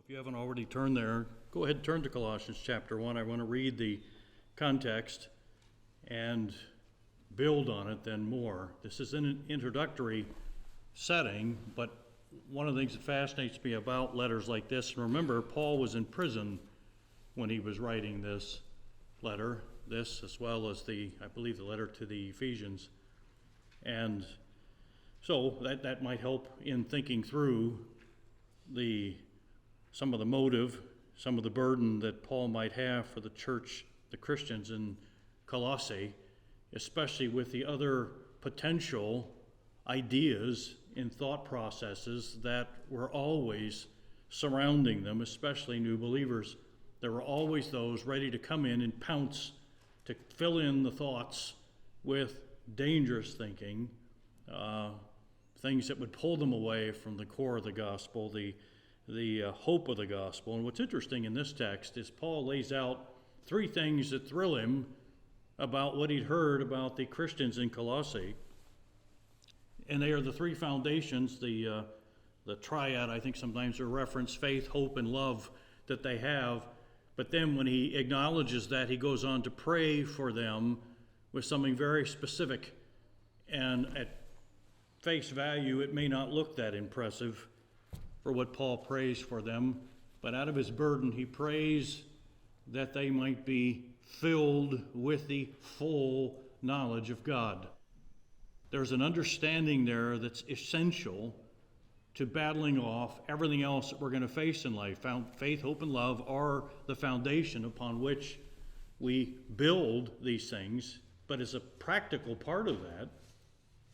If you haven't already turned there, go ahead and turn to Colossians chapter 1. I want to read the context and build on it then more. This is an introductory setting, but one of the things that fascinates me about letters like this, and remember, Paul was in prison when he was writing this letter, this as well as the letter to the Ephesians. And so that might help in thinking through some of the motive, some of the burden that Paul might have for the church, the Christians in Colossae, especially with the other potential ideas and thought processes that were always surrounding them, especially new believers. There were always those ready to come in and pounce to fill in the thoughts with dangerous thinking, things that would pull them away from the core of the gospel, the hope of the gospel. And what's interesting in this text is Paul lays out three things that thrill him about what he'd heard about the Christians in Colossae. And they are the three foundations, the triad, I think sometimes are referenced, faith, hope, and love that they have. But then when he acknowledges that, he goes on to pray for them with something very specific. And at face value, it may not look that impressive for what Paul prays for them, but out of his burden, he prays that they might be filled with the full knowledge of God. There's an understanding there that's essential to battling off everything else that we're going to face in life. Faith, hope, and love are the foundation upon which we build these things, but as a practical part of that,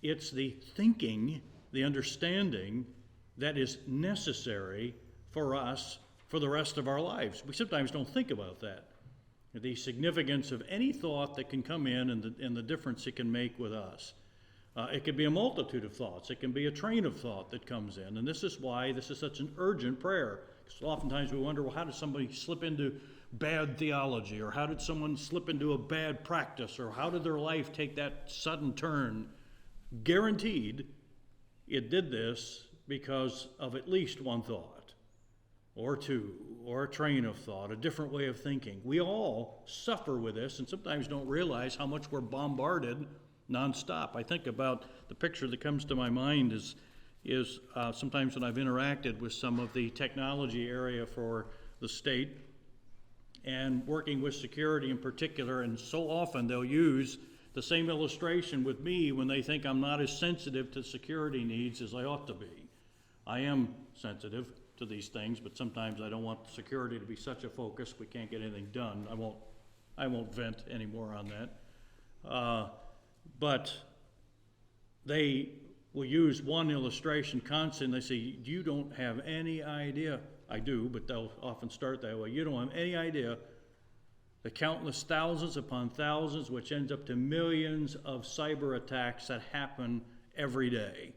it's the thinking, the understanding that is necessary for us for the rest of our lives. We sometimes don't think about that. The significance of any thought that can come in and the difference it can make with us. It can be a multitude of thoughts. It can be a train of thought that comes in. And this is why this is such an urgent prayer. Because oftentimes we wonder, well, how did somebody slip into bad theology? Or how did someone slip into a bad practice? Or how did their life take that sudden turn? Guaranteed, it did this because of at least one thought, or two, or a train of thought, a different way of thinking. We all suffer with this and sometimes don't realize how much we're bombarded nonstop. I think about the picture that comes to my mind is sometimes when I've interacted with some of the technology area for the state and working with security in particular, and so often they'll use the same illustration with me when they think I'm not as sensitive to security needs as I ought to be. I am sensitive to these things, but sometimes I don't want security to be such a focus we can't get anything done. I won't vent anymore on that. But they will use one illustration constantly. They say, you don't have any idea. I do, but they'll often start that way. You don't have any idea the countless thousands upon thousands, which ends up to millions of cyber attacks that happen every day.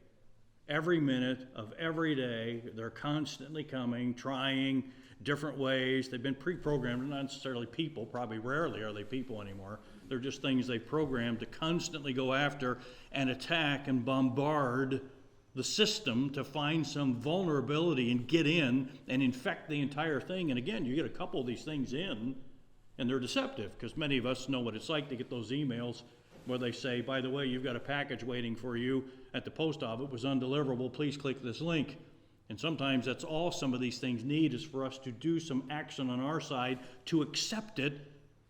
Every minute of every day, they're constantly coming, trying different ways. They've been pre-programmed, not necessarily people, probably rarely are they people anymore. They're just things they programmed to constantly go after and attack and bombard the system to find some vulnerability and get in and infect the entire thing. And again, you get a couple of these things in, and they're deceptive, because many of us know what it's like to get those emails where they say, by the way, you've got a package waiting for you at the post office. It was undeliverable. Please click this link. And sometimes that's all some of these things need, is for us to do some action on our side to accept it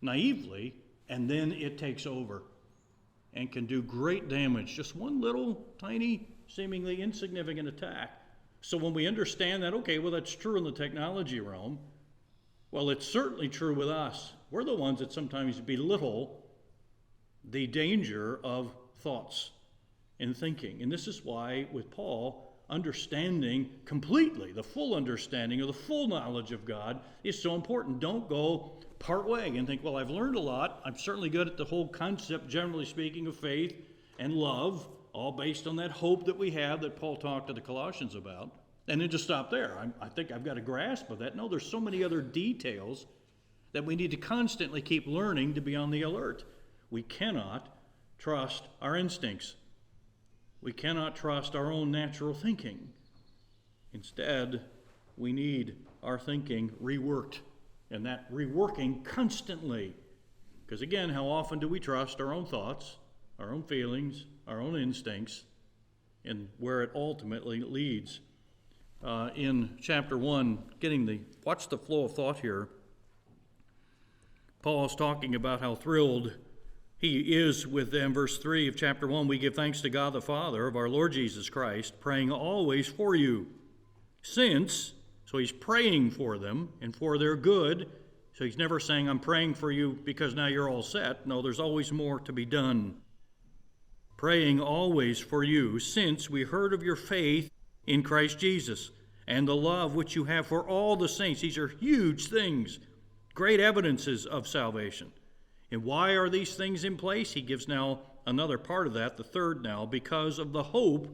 naively, and then it takes over and can do great damage. Just one little tiny, seemingly insignificant attack. So when we understand that, okay, well, that's true in the technology realm. Well, it's certainly true with us. We're the ones that sometimes belittle the danger of thoughts and thinking. And this is why, with Paul, understanding completely, the full understanding of the full knowledge of God is so important. Don't go part way and think, well, I've learned a lot. I'm certainly good at the whole concept, generally speaking, of faith and love, all based on that hope that we have that Paul talked to the Colossians about. And then just stop there. I think I've got a grasp of that. No, there's so many other details that we need to constantly keep learning to be on the alert. We cannot trust our instincts. We cannot trust our own natural thinking. Instead, we need our thinking reworked, and that reworking constantly. Because again, how often do we trust our own thoughts, our own feelings, our own instincts, and where it ultimately leads? In chapter 1, watch the flow of thought here. Paul is talking about how thrilled he is with them. Verse 3 of chapter 1, we give thanks to God the Father of our Lord Jesus Christ, praying always for you. So he's praying for them and for their good. So he's never saying, I'm praying for you because now you're all set. No, there's always more to be done. Praying always for you, since we heard of your faith in Christ Jesus and the love which you have for all the saints. These are huge things, great evidences of salvation. And why are these things in place? He gives now another part of that, the third now, because of the hope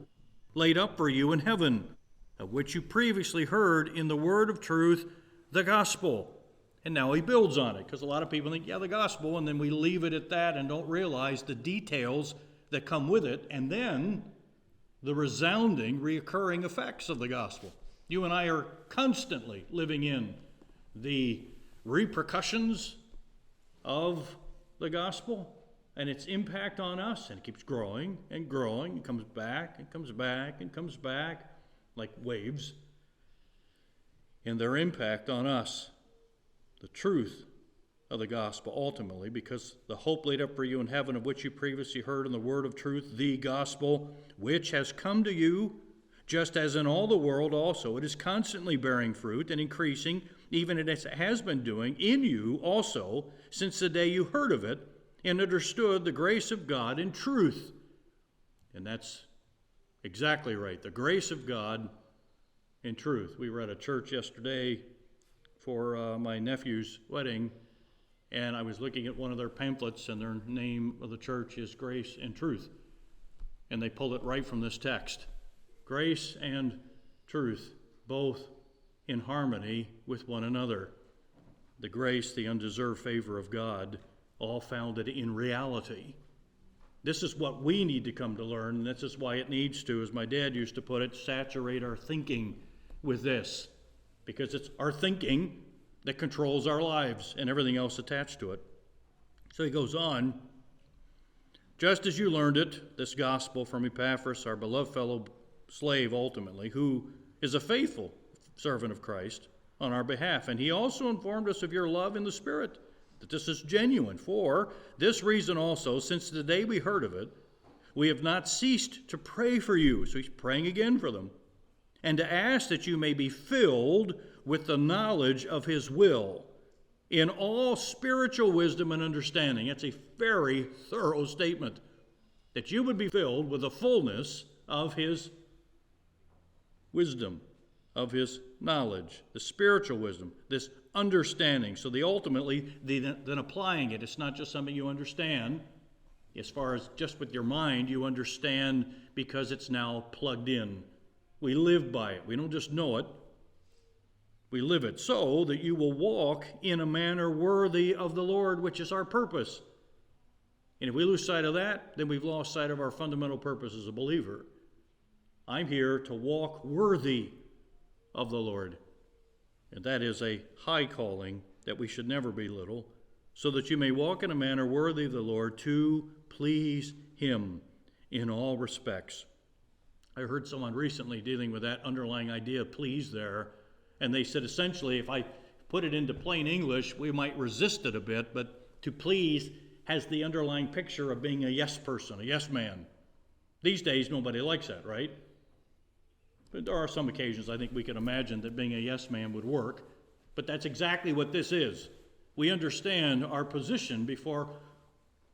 laid up for you in heaven, of which you previously heard in the word of truth, the gospel. And now he builds on it, because a lot of people think, yeah, the gospel, and then we leave it at that and don't realize the details that come with it, and then the resounding, reoccurring effects of the gospel. You and I are constantly living in the repercussions of the gospel and its impact on us, and it keeps growing and growing. It comes back and comes back and comes back like waves, and their impact on us. The truth of the gospel ultimately, because the hope laid up for you in heaven, of which you previously heard in the word of truth, the gospel, which has come to you, just as in all the world also. It is constantly bearing fruit and increasing, even as it has been doing in you also, since the day you heard of it and understood the grace of God in truth. And that's exactly right, the grace of God in truth. We were at a church yesterday for my nephew's wedding, and I was looking at one of their pamphlets, and their name of the church is Grace and Truth. And they pulled it right from this text. Grace and truth, both in harmony with one another. The grace, the undeserved favor of God, all founded in reality. This is what we need to come to learn, and this is why it needs to, as my dad used to put it, saturate our thinking with this. Because it's our thinking that controls our lives and everything else attached to it. So he goes on, just as you learned it, this gospel from Epaphras, our beloved fellow slave ultimately, who is a faithful servant of Christ on our behalf. And he also informed us of your love in the Spirit, that this is genuine. For this reason also, since the day we heard of it, we have not ceased to pray for you. So he's praying again for them. And to ask that you may be filled with the knowledge of his will in all spiritual wisdom and understanding. That's a very thorough statement. That you would be filled with the fullness of his wisdom, of his knowledge, the spiritual wisdom, this understanding. So then applying it, it's not just something you understand. As far as just with your mind, you understand because it's now plugged in. We live by it. We don't just know it. We live it, so that you will walk in a manner worthy of the Lord, which is our purpose. And if we lose sight of that, then we've lost sight of our fundamental purpose as a believer. I'm here to walk worthy of the Lord. And that is a high calling that we should never belittle, so that you may walk in a manner worthy of the Lord to please him in all respects. I heard someone recently dealing with that underlying idea of please there, and they said essentially if I put it into plain English, we might resist it a bit, but to please has the underlying picture of being a yes person, a yes man. These days, nobody likes that, right? But there are some occasions I think we can imagine that being a yes man would work, but that's exactly what this is. We understand our position before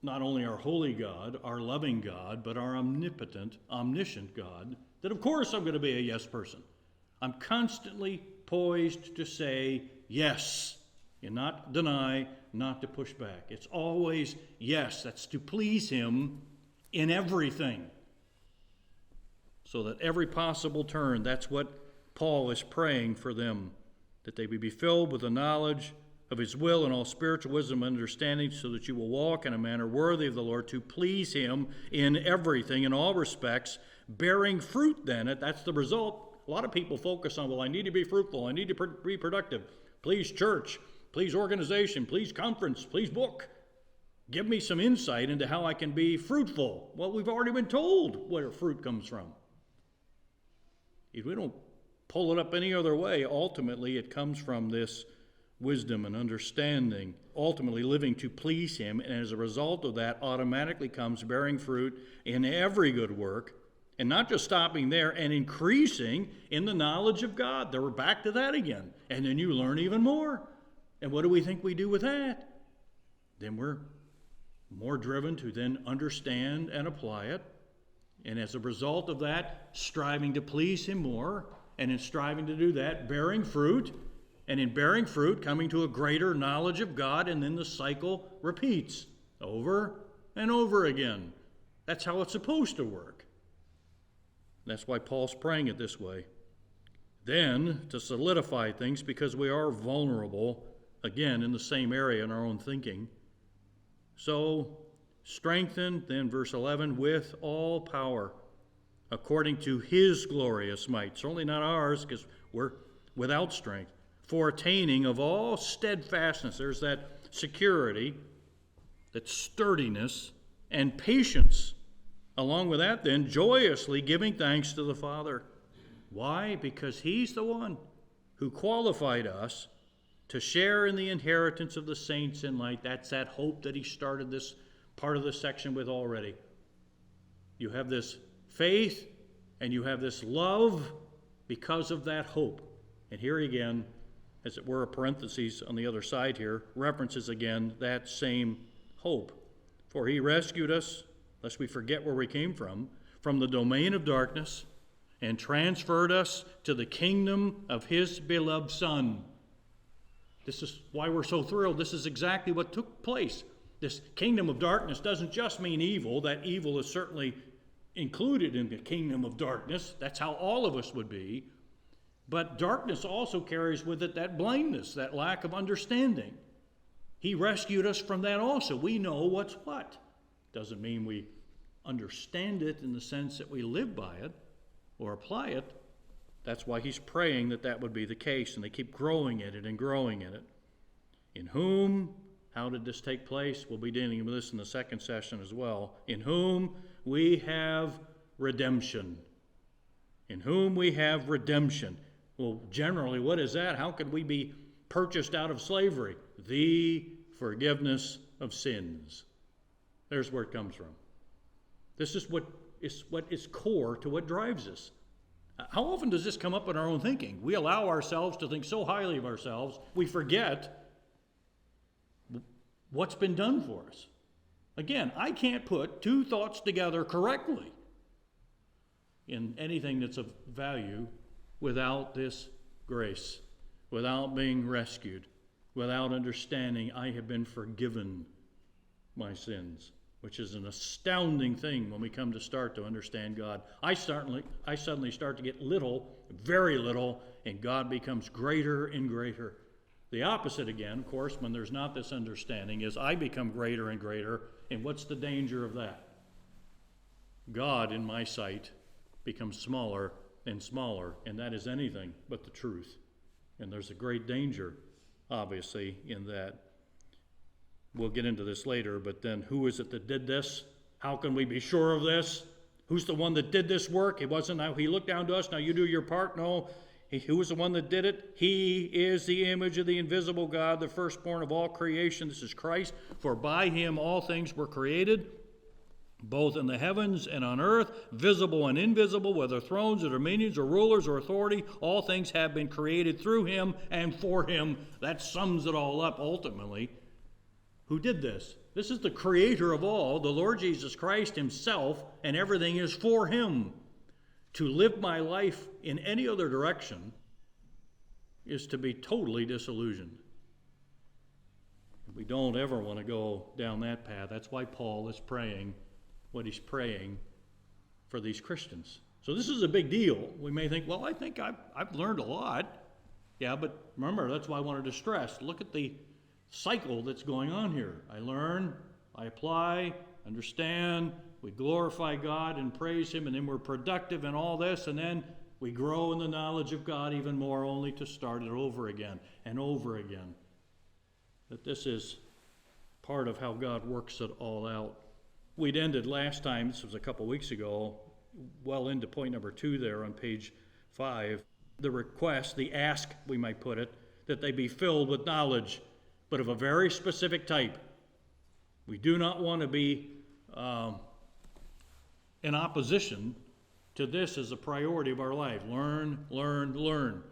not only our holy God, our loving God, but our omnipotent, omniscient God, that of course I'm going to be a yes person. I'm constantly poised to say yes, and not deny, not to push back. It's always yes. That's to please him in everything. So that every possible turn, that's what Paul is praying for them, that they may be filled with the knowledge of his will and all spiritual wisdom and understanding, so that you will walk in a manner worthy of the Lord, to please him in everything, in all respects, bearing fruit then. That's the result A lot of people focus on, well, I need to be fruitful, I need to be productive. Please church, please organization, please conference, please book. Give me some insight into how I can be fruitful. Well, we've already been told where fruit comes from. If we don't pull it up any other way, ultimately it comes from this wisdom and understanding, ultimately living to please him, and as a result of that automatically comes bearing fruit in every good work, and not just stopping there and increasing in the knowledge of God. Then we're back to that again, and then you learn even more. And what do we think we do with that? Then we're more driven to then understand and apply it, and as a result of that, striving to please him more, and in striving to do that, bearing fruit, and in bearing fruit, coming to a greater knowledge of God, and then the cycle repeats over and over again. That's how it's supposed to work. That's why Paul's praying it this way. Then, to solidify things, because we are vulnerable, again, in the same area in our own thinking. So, strengthen, then verse 11, with all power, according to his glorious might. Certainly not ours, because we're without strength. For attaining of all steadfastness, there's that security, that sturdiness, and patience. Along with that, then, joyously giving thanks to the Father. Why? Because he's the one who qualified us to share in the inheritance of the saints in light. That's that hope that he started this part of this section with already. You have this faith and you have this love because of that hope. And here again, as it were, a parenthesis on the other side here, references again that same hope. For he rescued us, lest we forget where we came from the domain of darkness, and transferred us to the kingdom of his beloved Son. This is why we're so thrilled. This is exactly what took place. This kingdom of darkness doesn't just mean evil. That evil is certainly included in the kingdom of darkness. That's how all of us would be. But darkness also carries with it that blindness, that lack of understanding. He rescued us from that also. We know what's what. Doesn't mean we understand it in the sense that we live by it or apply it. That's why he's praying that that would be the case, and they keep growing in it and growing in it. In whom, how did this take place? We'll be dealing with this in the second session as well. In whom we have redemption. In whom we have redemption. Well, generally, what is that? How could we be purchased out of slavery? The forgiveness of sins. There's where it comes from. This is what is core to what drives us. How often does this come up in our own thinking? We allow ourselves to think so highly of ourselves, we forget what's been done for us. Again, I can't put two thoughts together correctly in anything that's of value without this grace, without being rescued, without understanding I have been forgiven my sins, which is an astounding thing when we come to start to understand God. I suddenly start to get little, very little, and God becomes greater and greater. The opposite again, of course, when there's not this understanding, is I become greater and greater, and what's the danger of that? God, in my sight, becomes smaller and smaller, and that is anything but the truth. And there's a great danger, obviously, in that. We'll get into this later, but then who is it that did this? How can we be sure of this? Who's the one that did this work? It wasn't how he looked down to us, now you do your part. No, who was the one that did it? He is the image of the invisible God, the firstborn of all creation. This is Christ. For by him all things were created, both in the heavens and on earth, visible and invisible, whether thrones or dominions or rulers or authority, all things have been created through him and for him. That sums it all up ultimately. Who did this? This is the creator of all, the Lord Jesus Christ himself, and everything is for him. To live my life in any other direction is to be totally disillusioned. We don't ever want to go down that path. That's why Paul is praying what he's praying for these Christians. So this is a big deal. We may think, well, I think I've learned a lot. Yeah, but remember, that's why I wanted to stress. Look at the cycle that's going on here. I learn, I apply, understand, we glorify God and praise him, and then we're productive in all this, and then We grow in the knowledge of God even more, only to start it over again and over again. That this is part of how God works it all out. We'd ended last time, this was a couple weeks ago, well into point number 2 there on page 5. The request, the ask, we might put it, that they be filled with knowledge, but of a very specific type. We do not want to be in opposition to this as a priority of our life. Learn, learn, learn.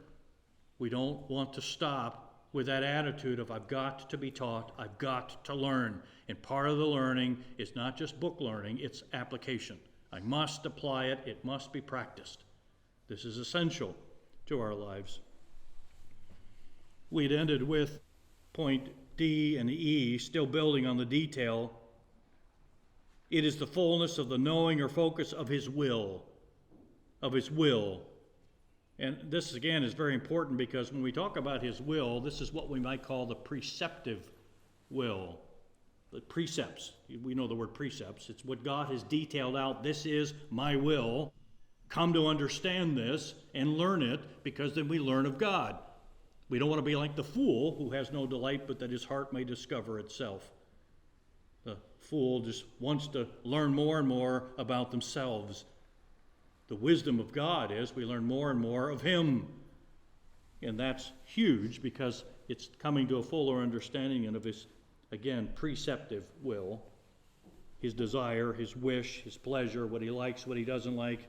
We don't want to stop with that attitude of I've got to be taught, I've got to learn. And part of the learning is not just book learning, it's application. I must apply it, it must be practiced. This is essential to our lives. We'd ended with point D and E, still building on the detail. It is the fullness of the knowing or focus of His will. Of His will. And this, again, is very important because when we talk about His will, this is what we might call the preceptive will. The precepts. We know the word precepts. It's what God has detailed out. This is my will. Come to understand this and learn it, because then we learn of God. We don't want to be like the fool who has no delight but that his heart may discover itself. The fool just wants to learn more and more about themselves. The wisdom of God is we learn more and more of Him. And that's huge because it's coming to a fuller understanding of His, again, preceptive will. His desire, His wish, His pleasure, what He likes, what He doesn't like.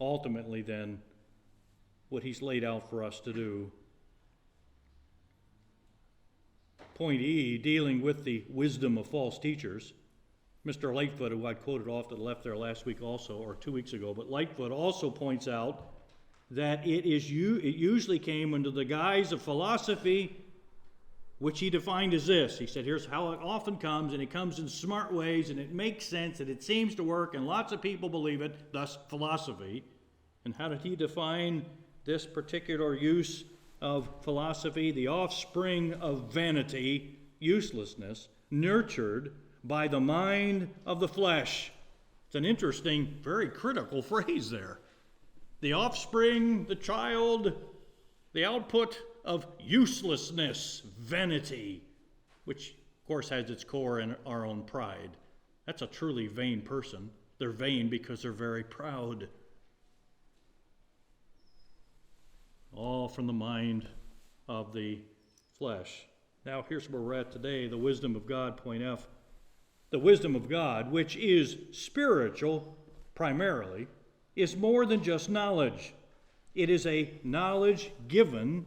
Ultimately, then, what He's laid out for us to do. Point E, dealing with the wisdom of false teachers. Mr. Lightfoot, who I quoted off to the left there last week also, or 2 weeks ago, but Lightfoot also points out that it usually came under the guise of philosophy, which he defined as this. He said, here's how it often comes, and it comes in smart ways, and it makes sense, and it seems to work, and lots of people believe it, thus philosophy. And how did he define this particular use of philosophy? The offspring of vanity, uselessness, nurtured by the mind of the flesh. It's an interesting, very critical phrase there. The offspring, the child, the output of uselessness, vanity, which of course has its core in our own pride. That's a truly vain person. They're vain because they're very proud. All from the mind of the flesh. Now here's where we're at today, the wisdom of God, point F. The wisdom of God, which is spiritual primarily, is more than just knowledge. It is a knowledge given.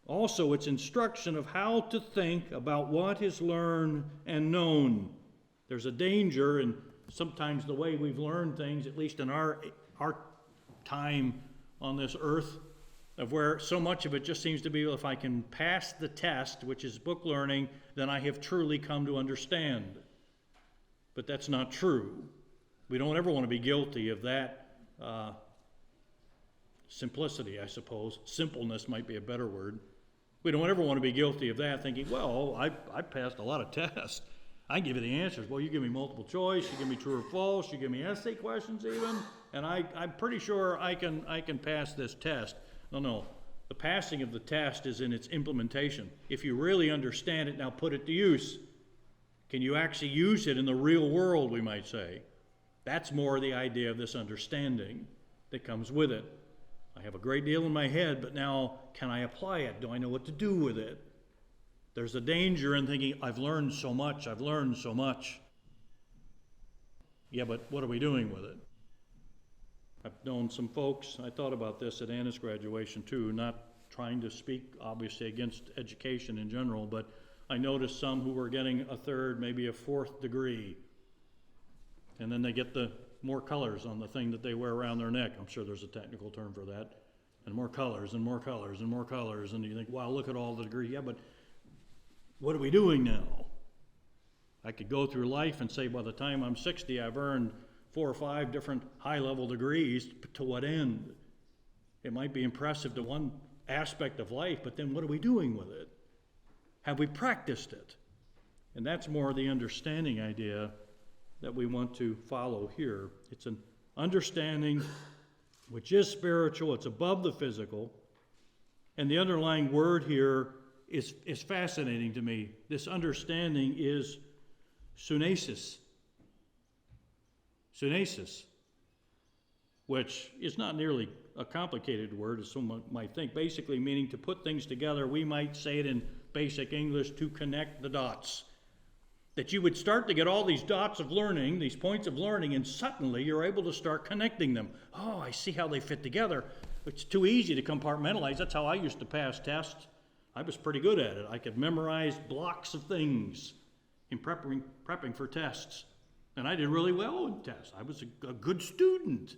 Also, it's instruction of how to think about what is learned and known. There's a danger in sometimes the way we've learned things, at least in our time on this earth, of where so much of it just seems to be, well, if I can pass the test, which is book learning, then I have truly come to understand. But that's not true. We don't ever want to be guilty of that simplicity, I suppose. Simpleness might be a better word. We don't ever want to be guilty of that, thinking, well, I passed a lot of tests. I give you the answers. Well, you give me multiple choice, you give me true or false, you give me essay questions even, and I'm pretty sure I can pass this test. No. The passing of the test is in its implementation. If you really understand it, now put it to use. Can you actually use it in the real world, we might say? That's more the idea of this understanding that comes with it. I have a great deal in my head, but now can I apply it? Do I know what to do with it? There's a danger in thinking, I've learned so much. Yeah, but what are we doing with it? I've known some folks, I thought about this at Anna's graduation too, not trying to speak obviously against education in general, but I noticed some who were getting a third, maybe a fourth degree. And then they get the more colors on the thing that they wear around their neck. I'm sure there's a technical term for that. And more colors and more colors and more colors. And you think, wow, look at all the degrees. Yeah, but what are we doing now? I could go through life and say by the time I'm 60, I've earned 4 or 5 different high-level degrees. To what end? It might be impressive to one aspect of life, but then what are we doing with it? Have we practiced it? And that's more the understanding idea that we want to follow here. It's an understanding which is spiritual. It's above the physical. And the underlying word here is fascinating to me. This understanding is sunesis. Sunesis, which is not nearly a complicated word, as someone might think, basically meaning to put things together. We might say it in basic English, to connect the dots. That you would start to get all these dots of learning, these points of learning, and suddenly you're able to start connecting them. Oh, I see how they fit together. It's too easy to compartmentalize. That's how I used to pass tests. I was pretty good at it. I could memorize blocks of things in prepping for tests. And I did really well in tests. I was a good student.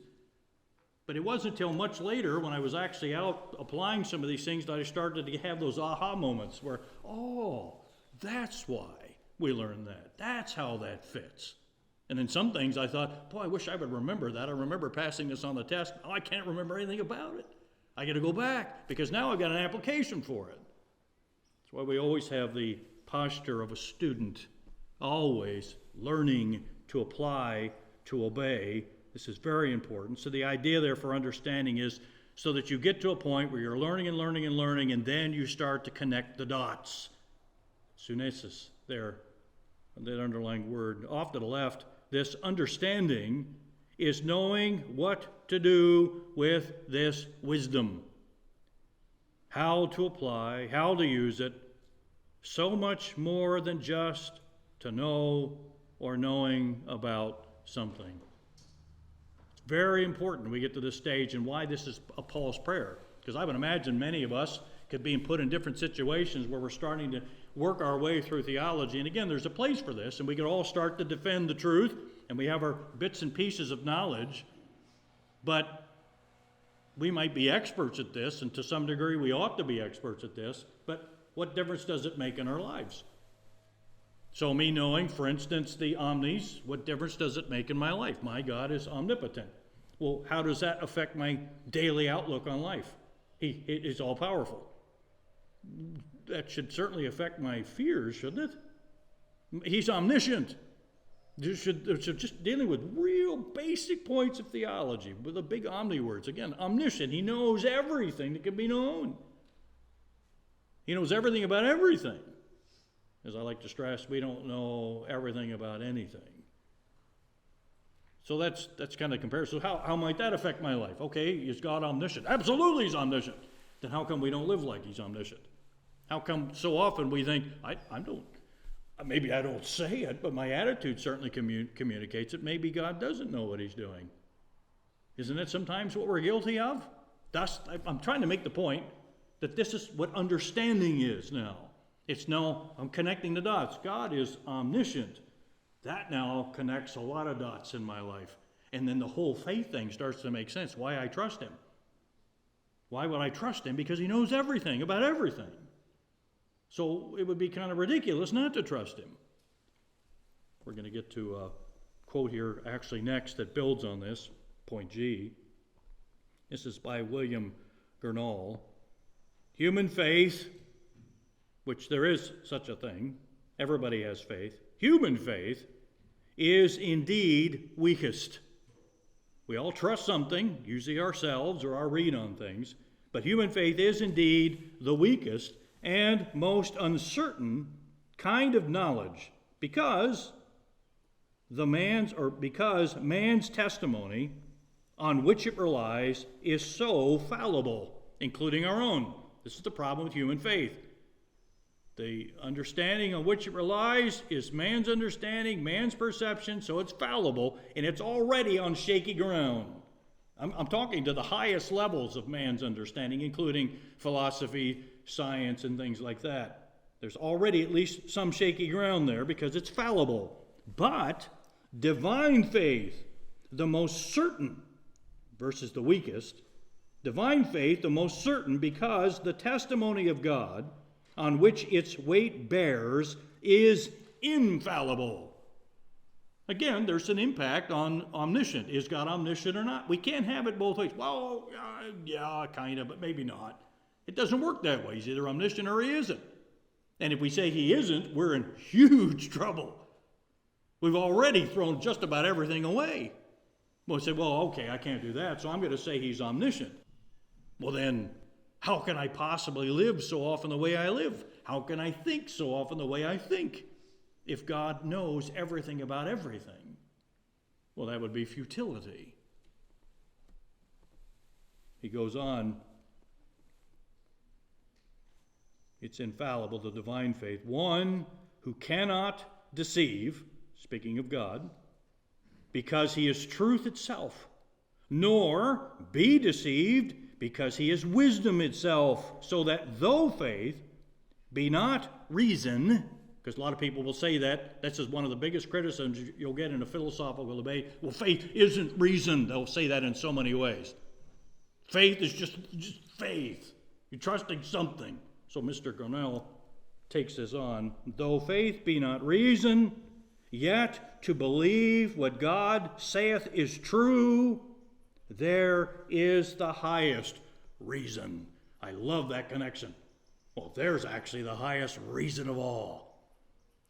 But it wasn't until much later, when I was actually out applying some of these things, that I started to have those aha moments where, oh, that's why we learned that. That's how that fits. And then some things I thought, boy, I wish I would remember that. I remember passing this on the test. Oh, I can't remember anything about it. I got to go back because now I've got an application for it. That's why we always have the posture of a student, always learning to apply, to obey. This is very important. So the idea there for understanding is so that you get to a point where you're learning and learning and learning, and then you start to connect the dots. Sunesis there, that underlying word. Off to the left, this understanding is knowing what to do with this wisdom. How to apply, how to use it. So much more than just to know or knowing about something. It's very important we get to this stage, and why this is a Paul's prayer. Because I would imagine many of us could be put in different situations where we're starting to work our way through theology. And again, there's a place for this, and we can all start to defend the truth, and we have our bits and pieces of knowledge. But we might be experts at this, and to some degree we ought to be experts at this, but what difference does it make in our lives? So me knowing, for instance, the omnis, what difference does it make in my life? My God is omnipotent. Well, how does that affect my daily outlook on life? He is all-powerful. That should certainly affect my fears, shouldn't it? He's omniscient. Just dealing with real basic points of theology, with the big omni words. Again, omniscient. He knows everything that can be known. He knows everything about everything. As I like to stress, we don't know everything about anything. So that's kind of comparison. So how might that affect my life? Okay, is God omniscient? Absolutely he's omniscient. Then how come we don't live like he's omniscient? How come so often we think, maybe I don't say it, but my attitude certainly communicates it. Maybe God doesn't know what he's doing. Isn't it sometimes what we're guilty of? I'm trying to make the point that this is what understanding is now. It's now, I'm connecting the dots. God is omniscient. That now connects a lot of dots in my life. And then the whole faith thing starts to make sense. Why I trust him. Why would I trust him? Because he knows everything about everything. So it would be kind of ridiculous not to trust him. We're going to get to a quote here actually next that builds on this, point G. This is by William Gurnall. Human faith, which there is such a thing, everybody has faith. Human faith is indeed weakest. We all trust something, usually ourselves or our read on things, but human faith is indeed the weakest and most uncertain kind of knowledge because man's testimony on which it relies is so fallible, including our own. This is the problem with human faith. The understanding on which it relies is man's understanding, man's perception, so it's fallible, and it's already on shaky ground. I'm talking to the highest levels of man's understanding, including philosophy, science, and things like that. There's already at least some shaky ground there because it's fallible. But divine faith, the most certain versus the weakest, divine faith, the most certain because the testimony of God on which its weight bears is infallible. Again, there's an impact on omniscient. Is God omniscient or not? We can't have it both ways. Well, yeah, kind of, but maybe not. It doesn't work that way. He's either omniscient or he isn't. And if we say he isn't, we're in huge trouble. We've already thrown just about everything away. Well, say, well, okay, I can't do that, so I'm going to say he's omniscient. Well, then, how can I possibly live so often the way I live? How can I think so often the way I think if God knows everything about everything? Well, that would be futility. He goes on, it's infallible, the divine faith. One who cannot deceive, speaking of God, because he is truth itself, nor be deceived because he is wisdom itself, so that though faith be not reason, because a lot of people will say that, that's just one of the biggest criticisms you'll get in a philosophical debate. Well, faith isn't reason. They'll say that in so many ways. Faith is just faith. You're trusting something. So Mr. Cornell takes this on. Though faith be not reason, yet to believe what God saith is true, there is the highest reason. I love that connection. Well, there's actually the highest reason of all.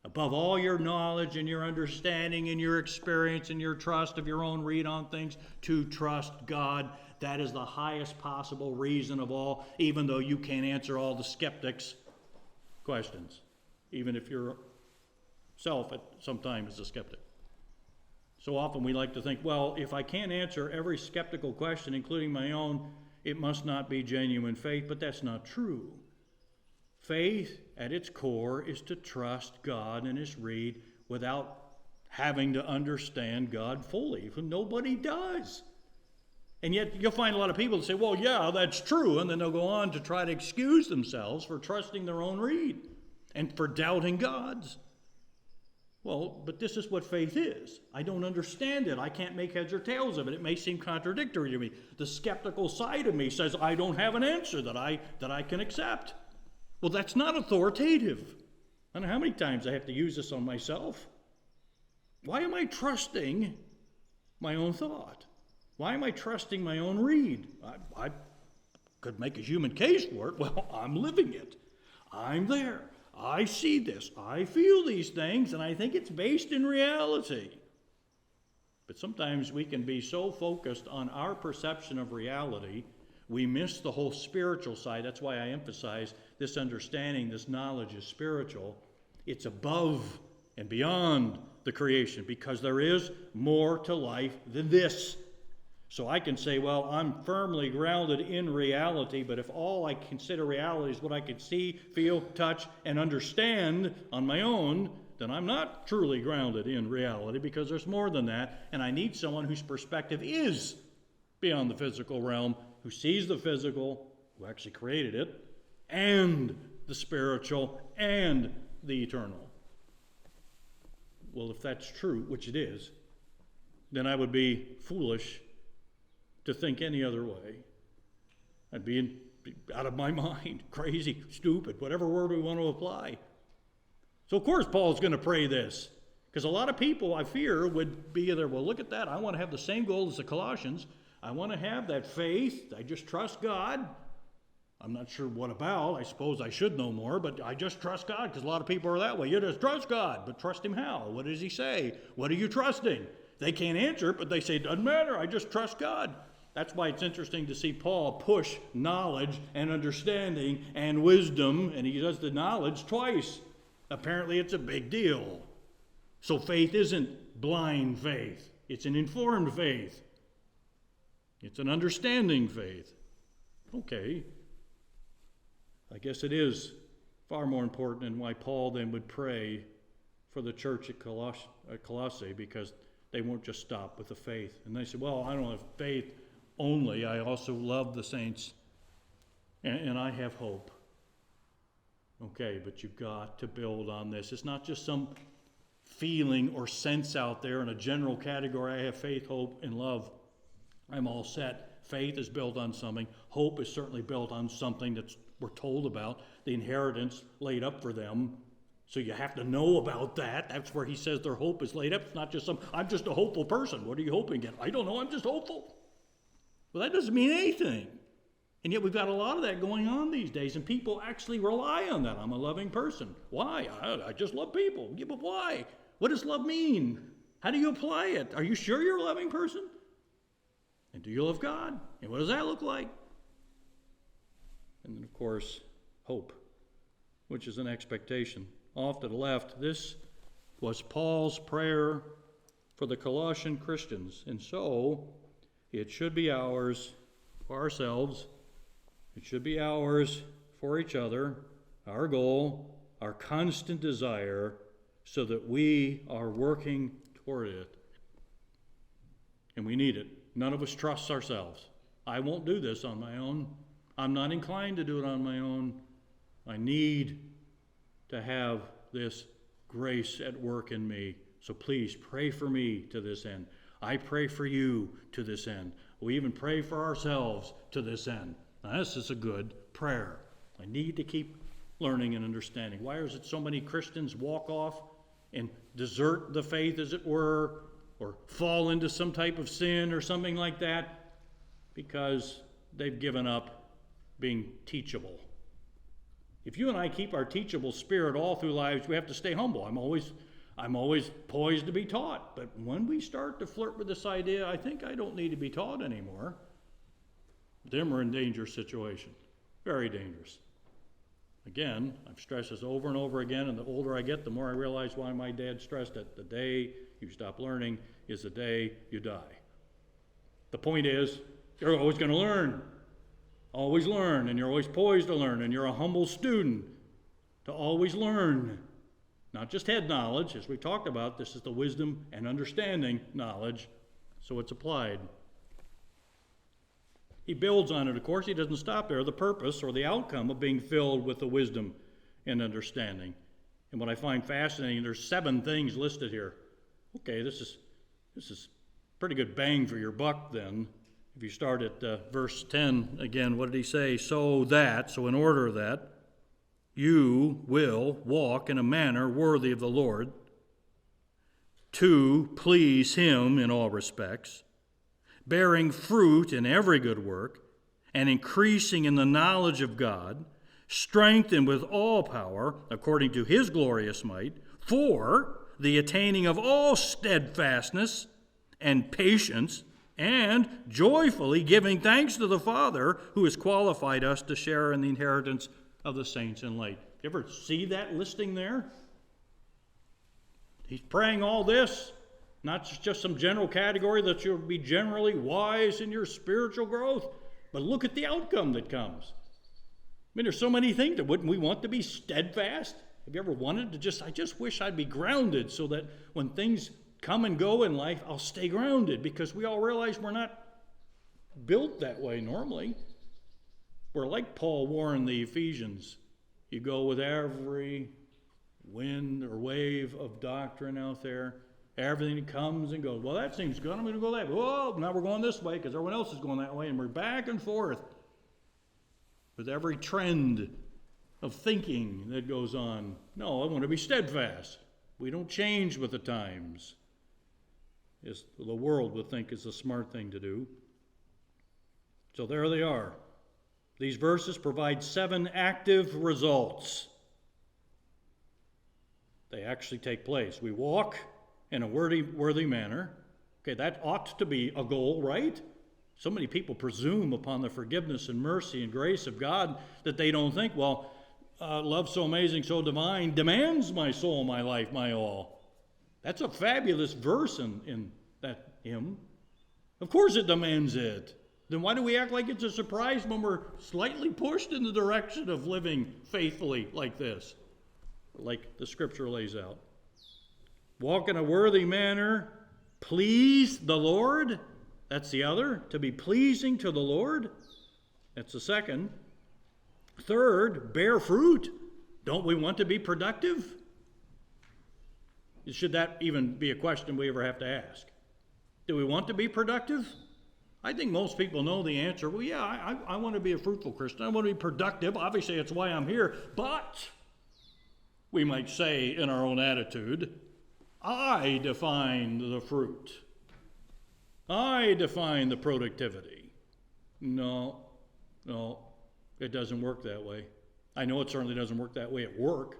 Above all your knowledge and your understanding and your experience and your trust of your own read on things, to trust God, that is the highest possible reason of all, even though you can't answer all the skeptics' questions, even if you're self at some time is a skeptic. So often we like to think, well, if I can't answer every skeptical question, including my own, it must not be genuine faith, but that's not true. Faith at its core is to trust God and His read without having to understand God fully. Nobody does. And yet you'll find a lot of people that say, well, yeah, that's true, and then they'll go on to try to excuse themselves for trusting their own read and for doubting God's. Well, but this is what faith is. I don't understand it. I can't make heads or tails of it. It may seem contradictory to me. The skeptical side of me says I don't have an answer that I can accept. Well, that's not authoritative. I don't know how many times I have to use this on myself. Why am I trusting my own thought? Why am I trusting my own read? I could make a human case for it. Well, I'm living it. I'm there. I see this. I feel these things, and I think it's based in reality. But sometimes we can be so focused on our perception of reality, we miss the whole spiritual side. That's why I emphasize this understanding, this knowledge is spiritual. It's above and beyond the creation, because there is more to life than this. So I can say, well, I'm firmly grounded in reality, but if all I consider reality is what I can see, feel, touch, and understand on my own, then I'm not truly grounded in reality, because there's more than that, and I need someone whose perspective is beyond the physical realm, who sees the physical, who actually created it, and the spiritual, and the eternal. Well, if that's true, which it is, then I would be foolish to think any other way. I'd be out of my mind, crazy, stupid, whatever word we want to apply. So of course Paul's going to pray this, because a lot of people, I fear, would be either, well, look at that, I want to have the same goal as the Colossians. I want to have that faith. I just trust God. I'm not sure what about. I suppose I should know more, but I just trust God, because a lot of people are that way. You just trust God, but trust Him how? What does He say? What are you trusting? They can't answer it, but they say, it doesn't matter, I just trust God. That's why it's interesting to see Paul push knowledge and understanding and wisdom, and he does the knowledge twice. Apparently it's a big deal. So faith isn't blind faith. It's an informed faith. It's an understanding faith. Okay. I guess it is far more important, and why Paul then would pray for the church at Colossae, because they won't just stop with the faith. And they say, well, I don't have faith only, I also love the saints, and I have hope. Okay, but you've got to build on this. It's not just some feeling or sense out there in a general category. I have faith, hope, and love. I'm all set. Faith is built on something. Hope is certainly built on something that we're told about, the inheritance laid up for them. So you have to know about that. That's where he says their hope is laid up. It's not just I'm just a hopeful person. What are you hoping against? I don't know, I'm just hopeful. Well, that doesn't mean anything. And yet we've got a lot of that going on these days, and people actually rely on that. I'm a loving person. Why? I just love people. Yeah, but why? What does love mean? How do you apply it? Are you sure you're a loving person? And do you love God? And what does that look like? And then, of course, hope, which is an expectation. Off to the left, this was Paul's prayer for the Colossian Christians. And so, it should be ours for ourselves. It should be ours for each other, our goal, our constant desire, so that we are working toward it. And we need it. None of us trusts ourselves. I won't do this on my own. I'm not inclined to do it on my own. I need to have this grace at work in me. So please pray for me to this end. I pray for you to this end. We even pray for ourselves to this end. Now, this is a good prayer. I need to keep learning and understanding. Why is it so many Christians walk off and desert the faith, as it were, or fall into some type of sin or something like that? Because they've given up being teachable. If you and I keep our teachable spirit all through lives, we have to stay humble. I'm always poised to be taught. But when we start to flirt with this idea, I think I don't need to be taught anymore, then we're in a dangerous situation. Very dangerous. Again, I've stressed this over and over again, and the older I get, the more I realize why my dad stressed it. The day you stop learning is the day you die. The point is, you're always going to learn. Always learn, and you're always poised to learn, and you're a humble student to always learn. Not just head knowledge, as we talked about, this is the wisdom and understanding knowledge, so it's applied. He builds on it, of course. He doesn't stop there. The purpose or the outcome of being filled with the wisdom and understanding. And what I find fascinating, there's 7 things listed here. Okay, this is pretty good bang for your buck then. If you start at verse 10 again, what did he say? So in order that you will walk in a manner worthy of the Lord, to please him in all respects, bearing fruit in every good work, and increasing in the knowledge of God, strengthened with all power according to his glorious might, for the attaining of all steadfastness and patience, and joyfully giving thanks to the Father who has qualified us to share in the inheritance of the saints in light. You ever see that listing there? He's praying all this, not just some general category that you'll be generally wise in your spiritual growth, but look at the outcome that comes. I mean, there's so many things that wouldn't we want to be steadfast? Have you ever wanted to I just wish I'd be grounded so that when things come and go in life, I'll stay grounded, because we all realize we're not built that way normally. We're like Paul warned the Ephesians. You go with every wind or wave of doctrine out there. Everything comes and goes. Well, that seems good. I'm going to go that way. Whoa, now we're going this way because everyone else is going that way, and we're back and forth with every trend of thinking that goes on. No, I want to be steadfast. We don't change with the times, as the world would think is a smart thing to do. So there they are. These verses provide 7 active results. They actually take place. We walk in a worthy manner. Okay, that ought to be a goal, right? So many people presume upon the forgiveness and mercy and grace of God that they don't think, well, love so amazing, so divine, demands my soul, my life, my all. That's a fabulous verse in that hymn. Of course it demands it. Then why do we act like it's a surprise when we're slightly pushed in the direction of living faithfully like this, like the scripture lays out? Walk in a worthy manner, please the Lord. That's the other, to be pleasing to the Lord. That's the second. Third, bear fruit. Don't we want to be productive? Should that even be a question we ever have to ask? Do we want to be productive? I think most people know the answer. Well, yeah, I want to be a fruitful Christian. I want to be productive. Obviously, it's why I'm here. But, we might say in our own attitude, I define the fruit. I define the productivity. No, it doesn't work that way. I know it certainly doesn't work that way at work,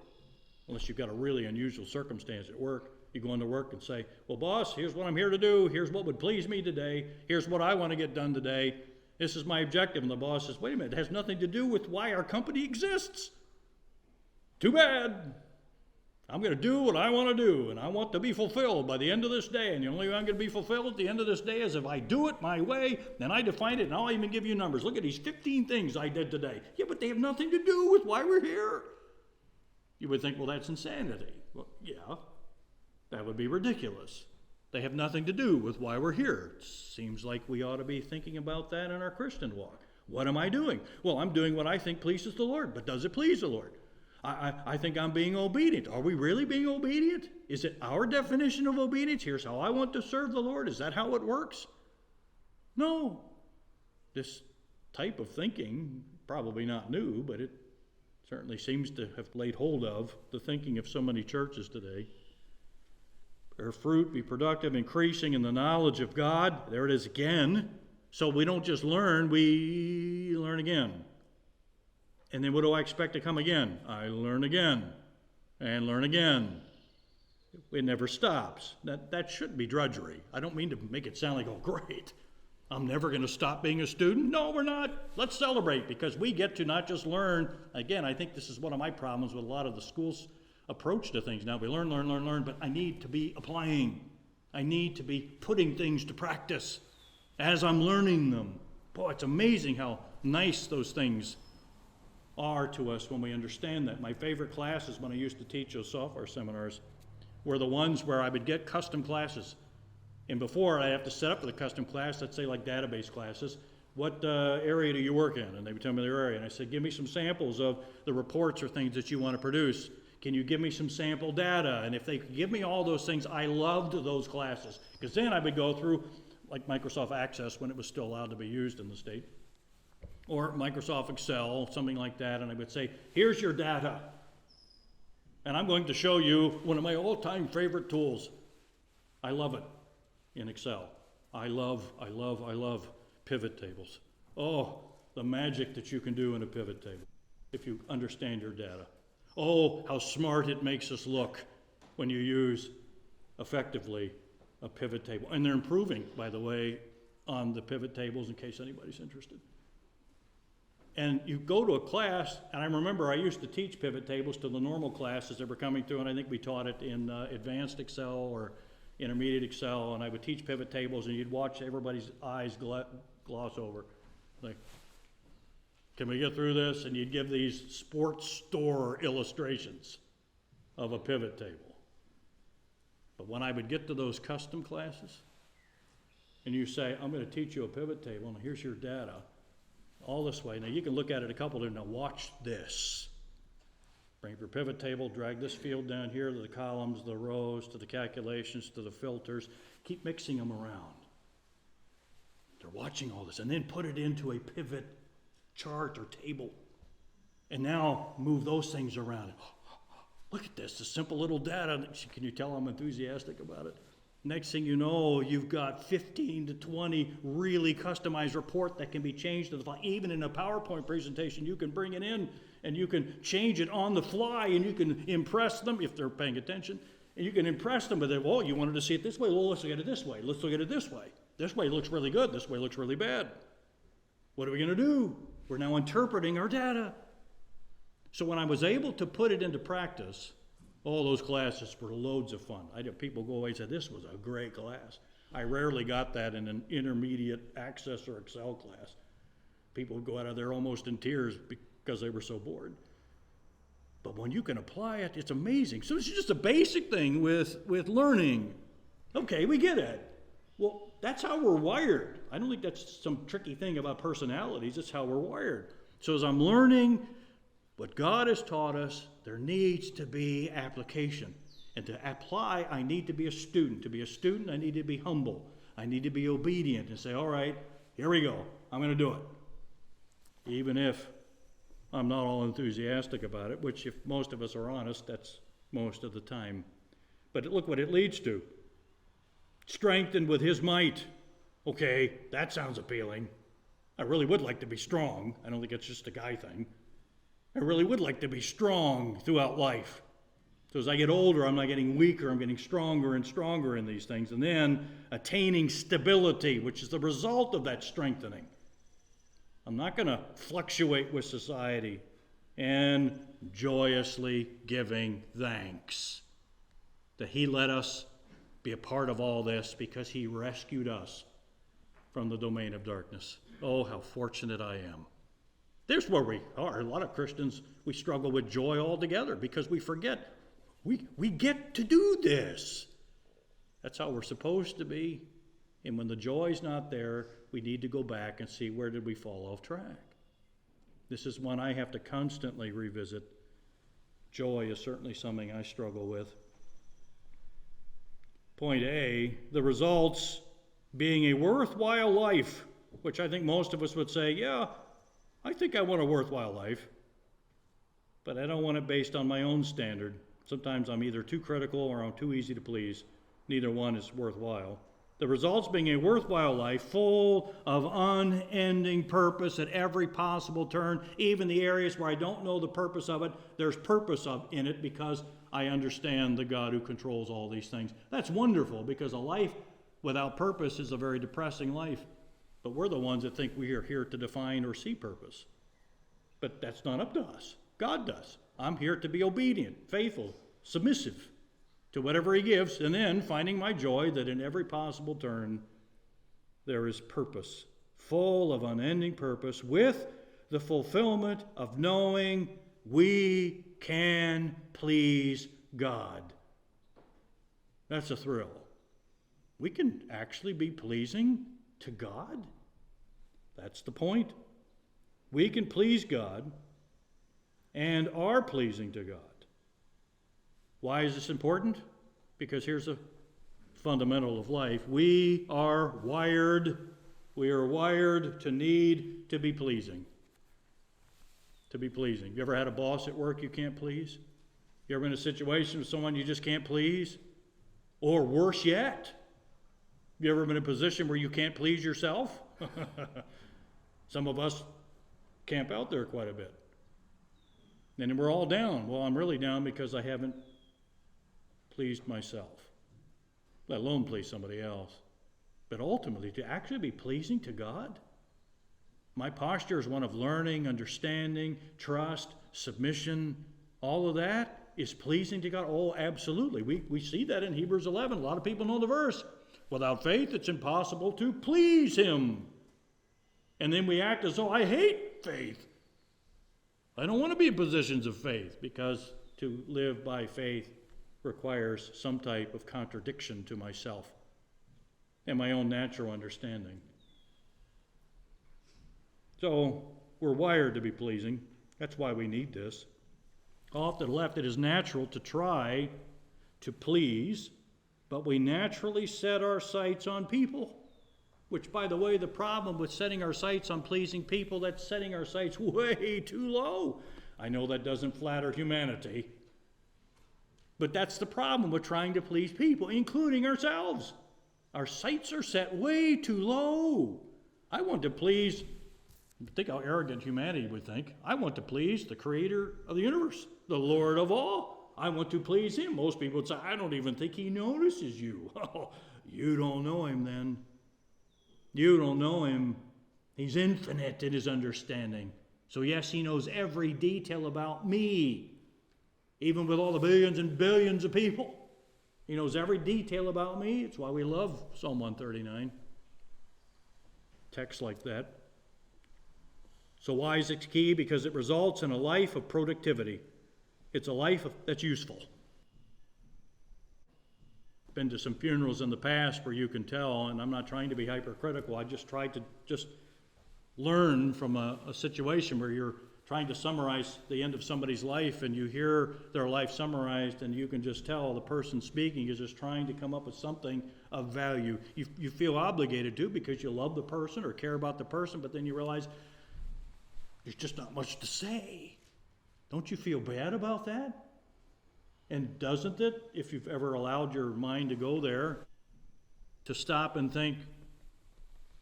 unless you've got a really unusual circumstance at work. You go into work and say, well, boss, here's what I'm here to do. Here's what would please me today. Here's what I want to get done today. This is my objective. And the boss says, wait a minute, it has nothing to do with why our company exists. Too bad. I'm going to do what I want to do, and I want to be fulfilled by the end of this day. And the only way I'm going to be fulfilled at the end of this day is if I do it my way, then I define it, and I'll even give you numbers. Look at these 15 things I did today. Yeah, but they have nothing to do with why we're here. You would think, well, that's insanity. Well, yeah, that would be ridiculous. They have nothing to do with why we're here. It seems like we ought to be thinking about that in our Christian walk. What am I doing? Well, I'm doing what I think pleases the Lord, but does it please the Lord? I think I'm being obedient. Are we really being obedient? Is it our definition of obedience? Here's how I want to serve the Lord. Is that how it works? No. This type of thinking, probably not new, but it certainly seems to have laid hold of the thinking of so many churches today. Bear fruit, be productive, increasing in the knowledge of God. There it is again. So we don't just learn, we learn again. And then what do I expect to come again? I learn again and learn again. It never stops. That shouldn't be drudgery. I don't mean to make it sound like, oh, great, I'm never going to stop being a student. No, we're not. Let's celebrate because we get to not just learn. Again, I think this is one of my problems with a lot of the school's approach to things now. We learn, but I need to be applying. I need to be putting things to practice as I'm learning them. Boy, it's amazing how nice those things are to us when we understand that. My favorite classes when I used to teach those software seminars were the ones where I would get custom classes. And before I'd have to set up for the custom class, let's say like database classes, what area do you work in? And they would tell me their area. And I said, give me some samples of the reports or things that you want to produce. Can you give me some sample data? And if they could give me all those things, I loved those classes. Because then I would go through, like Microsoft Access when it was still allowed to be used in the state, or Microsoft Excel, something like that, and I would say, here's your data. And I'm going to show you one of my all-time favorite tools. I love it in Excel. I love pivot tables. Oh, the magic that you can do in a pivot table if you understand your data. Oh, how smart it makes us look when you use effectively a pivot table. And they're improving, by the way, on the pivot tables in case anybody's interested. And you go to a class, and I remember I used to teach pivot tables to the normal classes that were coming through, and I think we taught it in advanced Excel or intermediate Excel, and I would teach pivot tables, and you'd watch everybody's eyes gloss over. Like, can we get through this? And you'd give these sports store illustrations of a pivot table. But when I would get to those custom classes, and you say, I'm going to teach you a pivot table, and here's your data, all this way. Now you can look at it a couple of, now watch this. Bring up your pivot table, drag this field down here to the columns, the rows, to the calculations, to the filters. Keep mixing them around. They're watching all this. And then put it into a pivot chart or table. And now move those things around. Look at this, the simple little data. Can you tell I'm enthusiastic about it? Next thing you know, you've got 15 to 20 really customized report that can be changed to the fly. Even in a PowerPoint presentation, you can bring it in and you can change it on the fly and you can impress them if they're paying attention. And you can impress them with it. Oh, you wanted to see it this way? Well, let's look at it this way. Let's look at it this way. This way looks really good. This way looks really bad. What are we going to do? We're now interpreting our data. So when I was able to put it into practice, all those classes were loads of fun. I had people go away and say, this was a great class. I rarely got that in an intermediate Access or Excel class. People would go out of there almost in tears because they were so bored. But when you can apply it, it's amazing. So it's just a basic thing with learning. Okay, we get it. Well, that's how we're wired. I don't think that's some tricky thing about personalities. It's how we're wired. So as I'm learning what God has taught us, there needs to be application. And to apply, I need to be a student. To be a student, I need to be humble. I need to be obedient and say, all right, here we go. I'm going to do it. Even if I'm not all enthusiastic about it, which if most of us are honest, that's most of the time. But look what it leads to. Strengthened with his might. Okay, that sounds appealing. I really would like to be strong. I don't think it's just a guy thing. I really would like to be strong throughout life. So as I get older, I'm not getting weaker, I'm getting stronger and stronger in these things. And then attaining stability, which is the result of that strengthening. I'm not going to fluctuate with society. And joyously giving thanks that he let us be a part of all this because he rescued us from the domain of darkness. Oh, how fortunate I am. There's where we are. A lot of Christians, we struggle with joy altogether because we forget we get to do this. That's how we're supposed to be. And when the joy's not there, we need to go back and see where did we fall off track. This is one I have to constantly revisit. Joy is certainly something I struggle with. Point A, the results being a worthwhile life, which I think most of us would say, yeah, I think I want a worthwhile life, but I don't want it based on my own standard. Sometimes I'm either too critical or I'm too easy to please. Neither one is worthwhile. The results being a worthwhile life, full of unending purpose at every possible turn, even the areas where I don't know the purpose of it, there's purpose in it because I understand the God who controls all these things. That's wonderful because a life without purpose is a very depressing life. But we're the ones that think we are here to define or see purpose. But that's not up to us. God does. I'm here to be obedient, faithful, submissive to whatever he gives, and then finding my joy that in every possible turn there is purpose, full of unending purpose, with the fulfillment of knowing we can please God. That's a thrill. We can actually be pleasing to God. That's the point. We can please God and are pleasing to God. Why is this important? Because here's a fundamental of life. We are wired to need to be pleasing. To be pleasing. You ever had a boss at work you can't please? You ever in a situation with someone you just can't please? Or worse yet, you ever been in a position where you can't please yourself? Some of us camp out there quite a bit. And then we're all down. Well, I'm really down because I haven't pleased myself, let alone please somebody else. But ultimately, to actually be pleasing to God, my posture is one of learning, understanding, trust, submission. All of that is pleasing to God. Oh, absolutely. We see that in Hebrews 11. A lot of people know the verse. Without faith, it's impossible to please him. And then we act as though I hate faith. I don't want to be in positions of faith because to live by faith requires some type of contradiction to myself and my own natural understanding. So we're wired to be pleasing. That's why we need this. Off to the left, it is natural to try to please, but we naturally set our sights on people. Which, by the way, the problem with setting our sights on pleasing people, that's setting our sights way too low. I know that doesn't flatter humanity. But that's the problem with trying to please people, including ourselves. Our sights are set way too low. I want to please, think how arrogant humanity would think. I want to please the creator of the universe, the Lord of all. I want to please him. Most people would say, I don't even think he notices you. You don't know him then. You don't know him. He's infinite in his understanding. So yes, he knows every detail about me. Even with all the billions and billions of people. He knows every detail about me. It's why we love Psalm 139. Texts like that. So why is it key? Because it results in a life of productivity. It's a life that's useful. Been to some funerals in the past where you can tell, and I'm not trying to be hypercritical, I just tried to learn from a situation where you're trying to summarize the end of somebody's life and you hear their life summarized and you can just tell the person speaking is just trying to come up with something of value. You feel obligated to because you love the person or care about the person, but then you realize there's just not much to say. Don't you feel bad about that? And doesn't it, if you've ever allowed your mind to go there, to stop and think,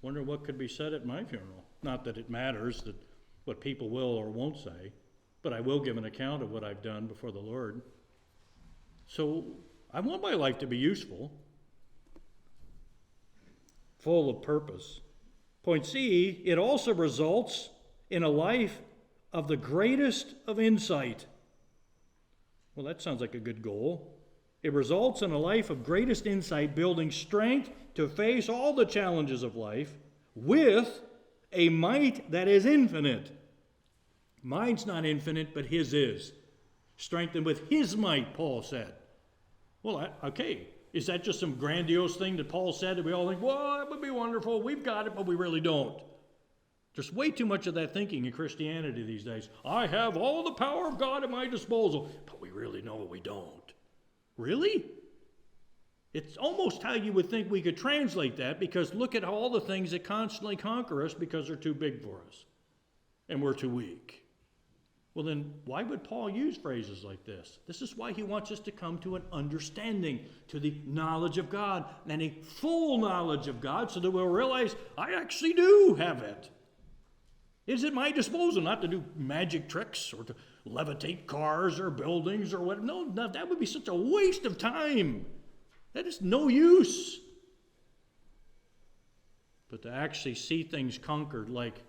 wonder what could be said at my funeral? Not that it matters that what people will or won't say, but I will give an account of what I've done before the Lord. So I want my life to be useful, full of purpose. Point C, it also results in a life of the greatest of insight. Well, that sounds like a good goal. It results in a life of greatest insight, building strength to face all the challenges of life with a might that is infinite. Mine's not infinite, but his is. Strengthened with his might, Paul said. Well, okay. Is that just some grandiose thing that Paul said that we all think, well, that would be wonderful, we've got it, but we really don't? There's way too much of that thinking in Christianity these days. I have all the power of God at my disposal, but we really know we don't. Really? It's almost how you would think we could translate that, because look at all the things that constantly conquer us because they're too big for us and we're too weak. Well, then why would Paul use phrases like this? This is why he wants us to come to an understanding, to the knowledge of God, and a full knowledge of God, so that we'll realize I actually do have it. It is at my disposal, not to do magic tricks or to levitate cars or buildings or whatever. No, that would be such a waste of time. That is no use. But to actually see things conquered, like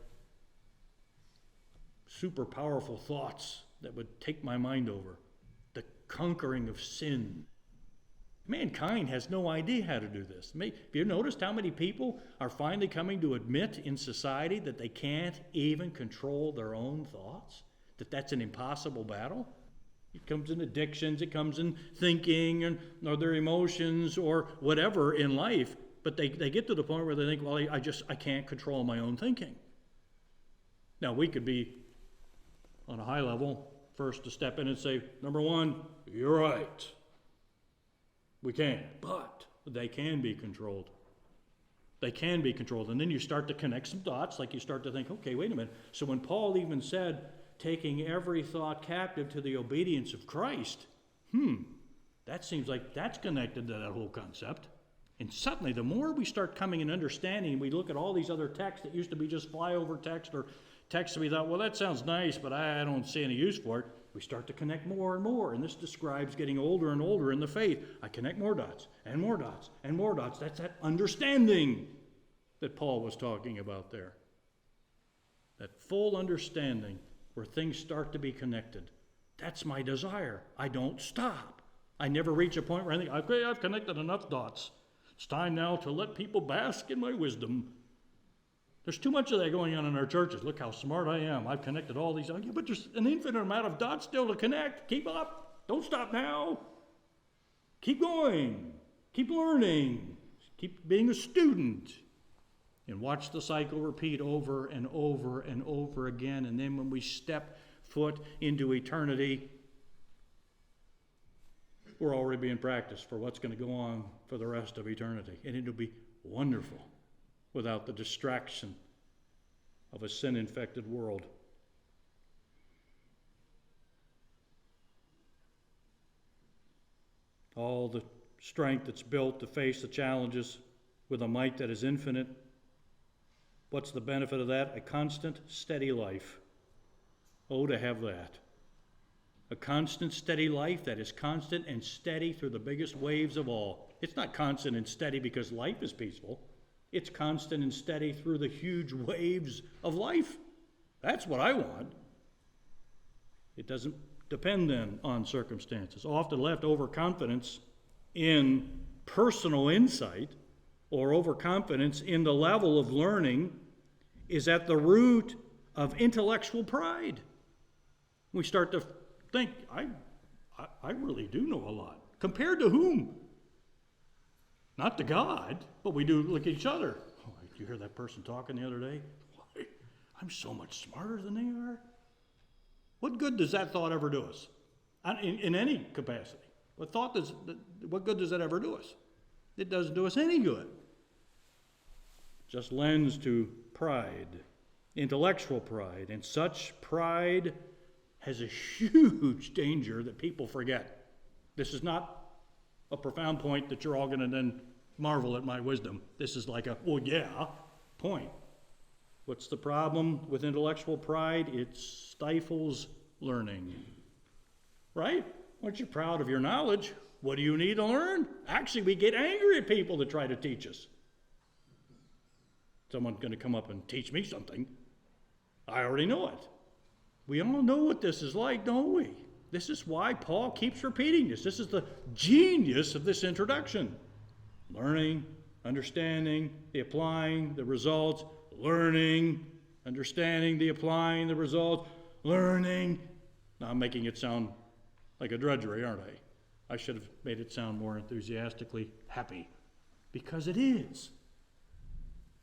super powerful thoughts that would take my mind over, the conquering of sin. Mankind has no idea how to do this. Have you noticed how many people are finally coming to admit in society that they can't even control their own thoughts? That's an impossible battle? It comes in addictions, it comes in thinking, or their emotions, or whatever in life. But they get to the point where they think, well, I can't control my own thinking. Now, we could be on a high level, first to step in and say, number one, you're right. We can, but they can be controlled. They can be controlled. And then you start to connect some dots, like you start to think, okay, wait a minute. So when Paul even said, taking every thought captive to the obedience of Christ, that seems like that's connected to that whole concept. And suddenly, the more we start coming and understanding, we look at all these other texts that used to be just flyover text or text that we thought, well, that sounds nice, but I don't see any use for it. We start to connect more and more, and this describes getting older and older in the faith. I connect more dots, and more dots, and more dots. That's that understanding that Paul was talking about there. That full understanding where things start to be connected. That's my desire. I don't stop. I never reach a point where I think, okay, I've connected enough dots. It's time now to let people bask in my wisdom. There's too much of that going on in our churches. Look how smart I am. I've connected all these. Yeah, but there's an infinite amount of dots still to connect. Keep up. Don't stop now. Keep going. Keep learning. Keep being a student. And watch the cycle repeat over and over and over again. And then when we step foot into eternity, we're already being practiced for what's going to go on for the rest of eternity. And it'll be wonderful without the distraction of a sin-infected world. All the strength that's built to face the challenges with a might that is infinite. What's the benefit of that? A constant, steady life. Oh, to have that. A constant, steady life that is constant and steady through the biggest waves of all. It's not constant and steady because life is peaceful. It's constant and steady through the huge waves of life. That's what I want. It doesn't depend then on circumstances. Often left overconfidence in personal insight or overconfidence in the level of learning is at the root of intellectual pride. We start to think, I really do know a lot. Compared to whom? Not to God, but we do look at each other. Oh, did you hear that person talking the other day? Why, I'm so much smarter than they are. What good does that thought ever do us? In any capacity. What good does that ever do us? It doesn't do us any good. Just lends to pride, intellectual pride. And such pride has a huge danger that people forget. This is not a profound point that you're all going to then marvel at my wisdom. This is like a, well, yeah, point. What's the problem with intellectual pride? It stifles learning. Right? Aren't you proud of your knowledge? What do you need to learn? Actually, we get angry at people that try to teach us. Someone's going to come up and teach me something. I already know it. We all know what this is like, don't we? This is why Paul keeps repeating this. This is the genius of this introduction. Learning, understanding, the applying, the results, learning, understanding, the applying, the results, learning. Now I'm making it sound like a drudgery, aren't I? I should have made it sound more enthusiastically happy, because it is.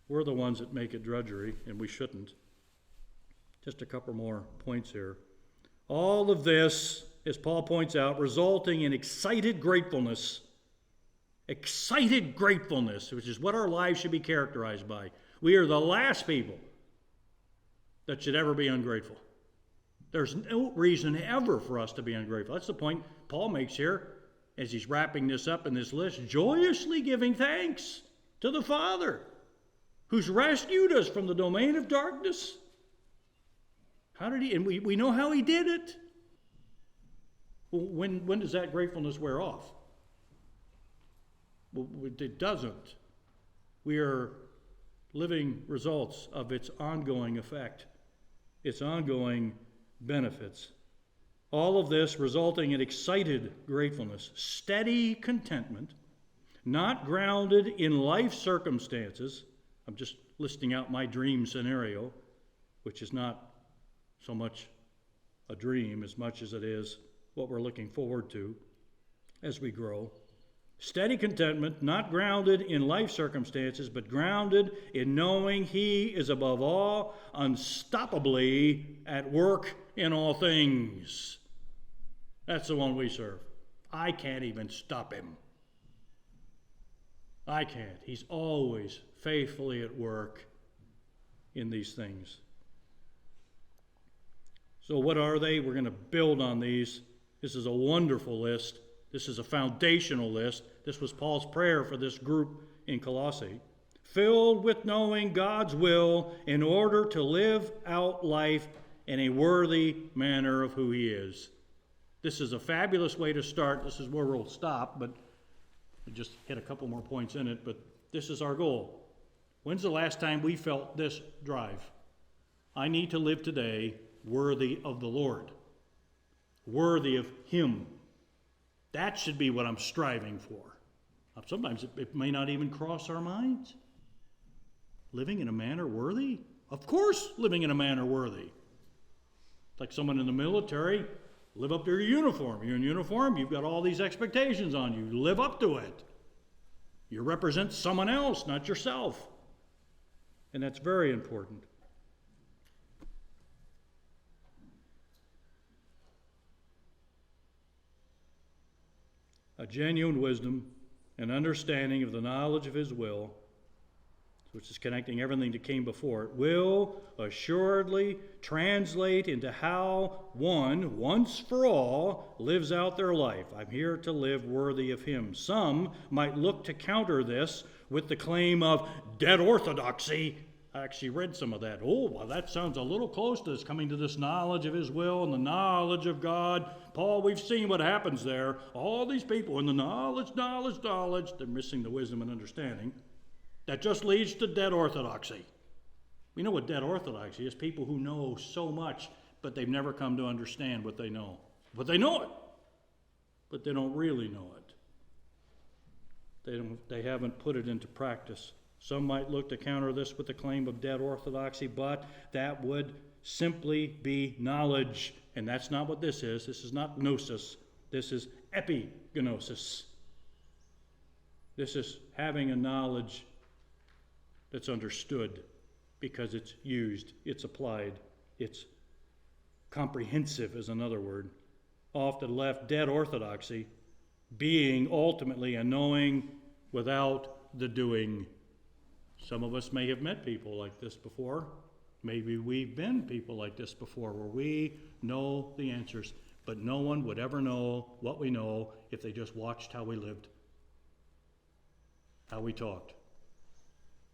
We're the ones that make it drudgery, and we shouldn't. Just a couple more points here. All of this, as Paul points out, resulting in excited gratefulness. Excited gratefulness, which is what our lives should be characterized by. We are the last people that should ever be ungrateful. There's no reason ever for us to be ungrateful. That's the point Paul makes here as he's wrapping this up in this list. Joyously giving thanks to the Father who's rescued us from the domain of darkness. How did he? And we know how he did it. Well, when does that gratefulness wear off? Well, it doesn't. We are living results of its ongoing effect, its ongoing benefits. All of this resulting in excited gratefulness, steady contentment, not grounded in life circumstances. I'm just listing out my dream scenario, which is not so much a dream as much as it is what we're looking forward to as we grow. Steady contentment, not grounded in life circumstances, but grounded in knowing He is above all unstoppably at work in all things. That's the one we serve. I can't even stop Him. I can't. He's always faithfully at work in these things. So what are they? We're going to build on these. This is a wonderful list. This is a foundational list. This was Paul's prayer for this group in Colossae. Filled with knowing God's will in order to live out life in a worthy manner of who He is. This is a fabulous way to start. This is where we'll stop, but we just hit a couple more points in it, but this is our goal. When's the last time we felt this drive? I need to live today worthy of the Lord, worthy of Him. That should be what I'm striving for. Sometimes it may not even cross our minds. Living in a manner worthy? Of course, living in a manner worthy. It's like someone in the military, live up to your uniform. You're in uniform, you've got all these expectations on you. Live up to it. You represent someone else, not yourself. And that's very important. A genuine wisdom and understanding of the knowledge of His will, which is connecting everything that came before it, will assuredly translate into how one, once for all, lives out their life. I'm here to live worthy of Him. Some might look to counter this with the claim of dead orthodoxy. I actually read some of that. Oh, well, that sounds a little close to us, coming to this knowledge of His will and the knowledge of God. Paul, we've seen what happens there. All these people in the knowledge, they're missing the wisdom and understanding. That just leads to dead orthodoxy. We know what dead orthodoxy is. People who know so much, but they've never come to understand what they know. But they know it, but they don't really know it. They haven't put it into practice. Some might look to counter this with the claim of dead orthodoxy, but that would simply be knowledge. And that's not what this is. This is not gnosis. This is epignosis. This is having a knowledge that's understood because it's used, it's applied, it's comprehensive is another word. Often left dead orthodoxy being ultimately a knowing without the doing. Some of us may have met people like this before. Maybe we've been people like this before where we know the answers, but no one would ever know what we know if they just watched how we lived, how we talked.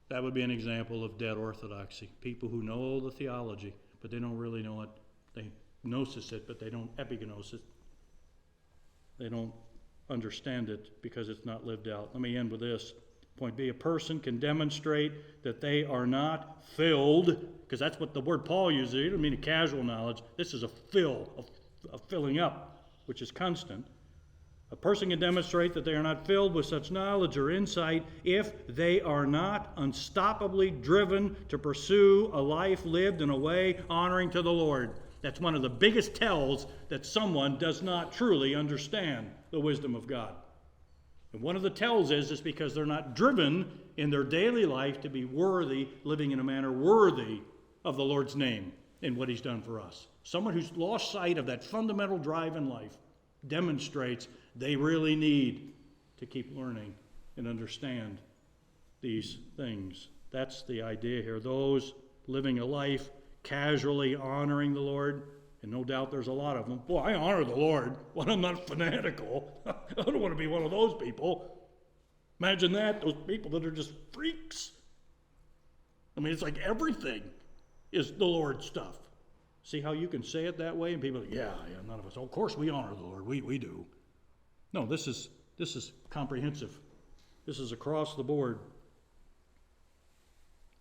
That would be an example of dead orthodoxy. People who know the theology, but they don't really know it. They gnosis it, but they don't epignosis it. They don't understand it because it's not lived out. Let me end with this. Point B, a person can demonstrate that they are not filled, because that's what the word Paul uses. He doesn't mean a casual knowledge. This is a filling up, which is constant. A person can demonstrate that they are not filled with such knowledge or insight if they are not unstoppably driven to pursue a life lived in a way honoring to the Lord. That's one of the biggest tells that someone does not truly understand the wisdom of God. And one of the tells is because they're not driven in their daily life to be worthy, living in a manner worthy of the Lord's name and what he's done for us. Someone who's lost sight of that fundamental drive in life demonstrates they really need to keep learning and understand these things. That's the idea here. Those living a life casually honoring the Lord, and no doubt there's a lot of them. Boy, I honor the Lord when I'm not fanatical. I don't want to be one of those people. Imagine that, those people that are just freaks. I mean, it's like everything is the Lord's stuff. See how you can say it that way? And people are like, yeah, none of us. Oh, of course we honor the Lord. We do. No, this is comprehensive. This is across the board.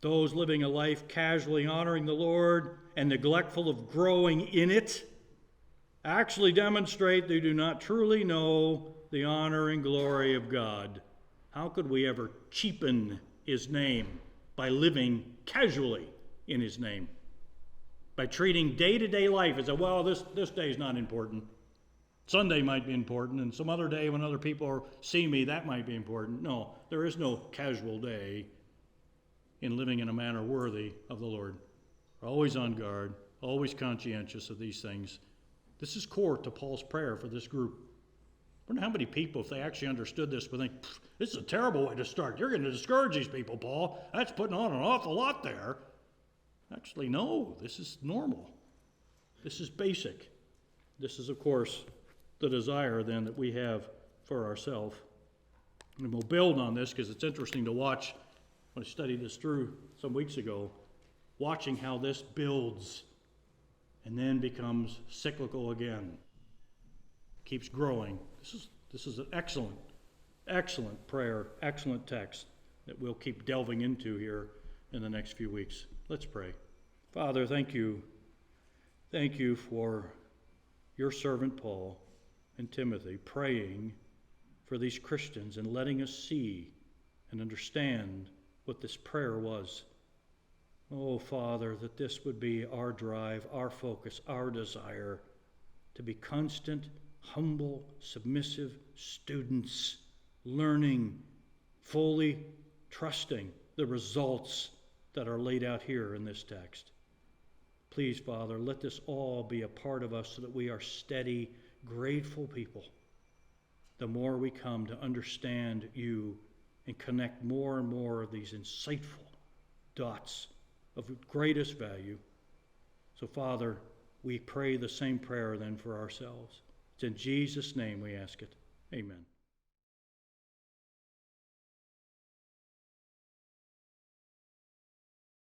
Those living a life casually honoring the Lord and neglectful of growing in it actually demonstrate they do not truly know the honor and glory of God. How could we ever cheapen his name by living casually in his name? By treating day-to-day life as well, this day is not important. Sunday might be important, and some other day when other people see me, that might be important. No, there is no casual day in living in a manner worthy of the Lord. Always on guard, always conscientious of these things. This is core to Paul's prayer for this group. I wonder how many people, if they actually understood this, would think, this is a terrible way to start. You're going to discourage these people, Paul. That's putting on an awful lot there. Actually, no, this is normal. This is basic. This is, of course, the desire then that we have for ourselves. And we'll build on this because it's interesting to watch. When I studied this through some weeks ago, watching how this builds and then becomes cyclical again. Keeps growing. This is an excellent prayer, excellent text that we'll keep delving into here in the next few weeks. Let's pray. Father, thank you. Thank you for your servant Paul and Timothy praying for these Christians and letting us see and understand what this prayer was. Oh, Father, that this would be our drive, our focus, our desire to be constant, humble, submissive students, learning, fully trusting the results that are laid out here in this text. Please, Father, let this all be a part of us so that we are steady, grateful people. The more we come to understand you and connect more and more of these insightful dots of greatest value. So, Father, we pray the same prayer then for ourselves. It's in Jesus' name we ask it. Amen.